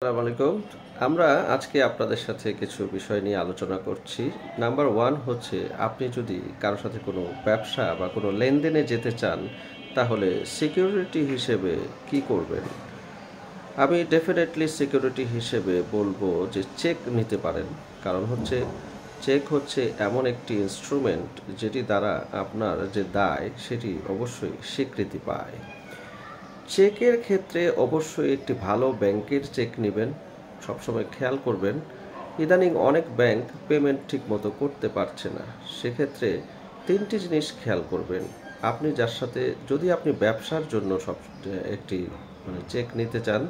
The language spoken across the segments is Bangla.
আসসালামু আলাইকুম। আমরা আজকে আপনাদের সাথে কিছু বিষয় নিয়ে আলোচনা করছি। নাম্বার 1 হচ্ছে আপনি যদি কারো সাথে কোনো ব্যবসা বা কোনো লেনদেনে যেতে চান, তাহলে সিকিউরিটি হিসেবে কি করবেন? আমি ডেফিনেটলি সিকিউরিটি হিসেবে বলবো যে চেক নিতে পারেন। কারণ হচ্ছে চেক হচ্ছে এমন একটি ইনস্ট্রুমেন্ট যেটি দ্বারা আপনার যে দায় সেটি অবশ্যই স্বীকৃতি পায়। চেকের ক্ষেত্রে অবশ্যই একটি ভালো ব্যাংকের চেক নেবেন। সবসময় খেয়াল করবেন ইদানিং অনেক ব্যাংক পেমেন্ট ঠিকমতো করতে পারছে না। সেক্ষেত্রে 3টি জিনিস খেয়াল করবেন। আপনি যার সাথে যদি আপনি ব্যবসার জন্য একটি চেক নিতে চান,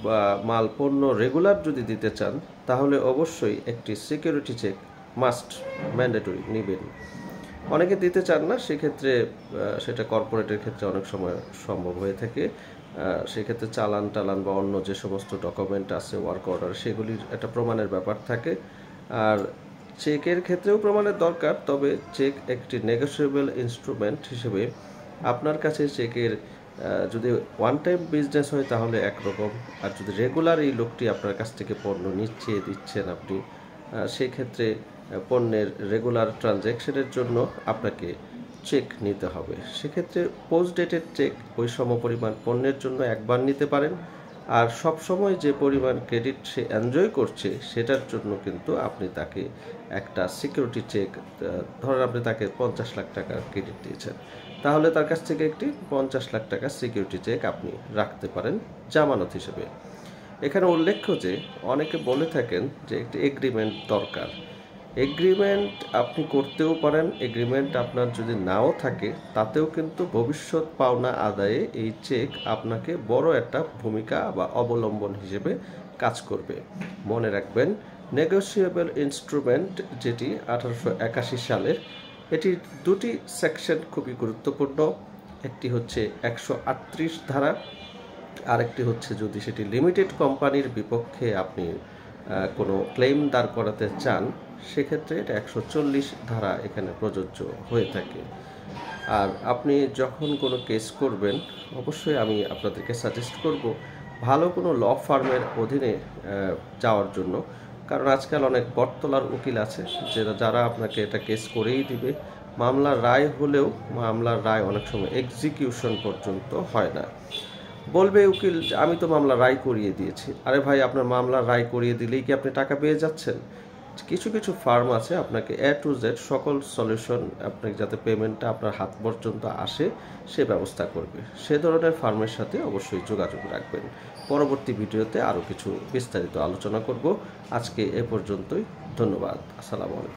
বা মাল পণ্য রেগুলার যদি দিতে চান, তাহলে অবশ্যই একটি সিকিউরিটি চেক মাস্ট, ম্যান্ডেটরি নেবেন। অনেকে দিতে চান না, সেক্ষেত্রে সেটা কর্পোরেটের ক্ষেত্রে অনেক সময় সম্ভব হয়ে থাকে। সেক্ষেত্রে চালান টালান বা অন্য যে সমস্ত ডকুমেন্ট আছে, ওয়ার্ক অর্ডার, সেগুলির একটা প্রমাণের ব্যাপার থাকে। আর চেকের ক্ষেত্রেও প্রমাণের দরকার, তবে চেক একটি নেগোশিয়েবল ইনস্ট্রুমেন্ট হিসেবে আপনার কাছে চেকের যদি ওয়ান টাইম বিজনেস হয় তাহলে একরকম, আর যদি রেগুলার এই লোকটি আপনার কাছ থেকে পণ্য দিচ্ছেন আপনি, সেক্ষেত্রে পণ্যের রেগুলার ট্রানজ্যাকশনের জন্য আপনাকে চেক নিতে হবে। সেক্ষেত্রে পোস্ট ডেটেড চেক ওই সমপরিমাণ পণ্যের জন্য একবার নিতে পারেন। আর সব সময় যে পরিমাণ ক্রেডিট সে এনজয় করছে সেটার জন্য কিন্তু আপনি তাকে একটা সিকিউরিটি চেক, ধরেন আপনি তাকে 50 লাখ টাকার ক্রেডিট দিয়েছেন, তাহলে তার কাছ থেকে একটি 50 লাখ টাকার সিকিউরিটি চেক আপনি রাখতে পারেন জামানত হিসেবে। এখানে উল্লেখ্য যে অনেকে বলে থাকেন যে একটি এগ্রিমেন্ট দরকার। এগ্রিমেন্ট আপনি করতেও পারেন, এগ্রিমেন্ট আপনার যদি নাও থাকে তাতেও কিন্তু ভবিষ্যৎ পাওনা আদায়ে এই চেক আপনাকে বড় একটা ভূমিকা বা অবলম্বন হিসেবে কাজ করবে। মনে রাখবেন, নেগোশিয়েবল ইনস্ট্রুমেন্ট যেটি 1881 সালের, এটির দুটি সেকশন খুবই গুরুত্বপূর্ণ। একটি হচ্ছে 138 ধারা, আরেকটি হচ্ছে যদি সেটি লিমিটেড কোম্পানির বিপক্ষে আপনি কোনো ক্লেম দাঁড় করাতে চান, সেক্ষেত্রে এটা 140 ধারা এখানে প্রযোজ্য হয়ে থাকে। আর আপনি যখন কোনো কেস করবেন, অবশ্যই আমি আপনাদেরকে সাজেস্ট করব ভালো কোনো ল ফার্মের অধীনে যাওয়ার জন্য। কারণ আজকাল অনেক বটতলার উকিল আছে যারা আপনাকে এটা কেস করেই দিবে। মামলার রায় হলেও মামলার রায় অনেক সময় এক্সিকিউশন পর্যন্ত হয় না। বলবে উকিল, আমি তো মামলা রায় করিয়ে দিয়েছি। আরে ভাই, আপনার মামলার রায় করিয়ে দিলেই কি আপনি টাকা পেয়ে যাচ্ছেন? কিছু কিছু ফার্ম আছে আপনাকে A to Z সকল সলিউশন, আপনাকে যাতে পেমেন্টটা আপনার হাত পর্যন্ত আসে সে ব্যবস্থা করবে। সে ধরনের ফার্মের সাথে অবশ্যই যোগাযোগ রাখবেন। পরবর্তী ভিডিওতে আরও কিছু বিস্তারিত আলোচনা করব। আজকে এ পর্যন্তই। ধন্যবাদ। আসসালামু আলাইকুম।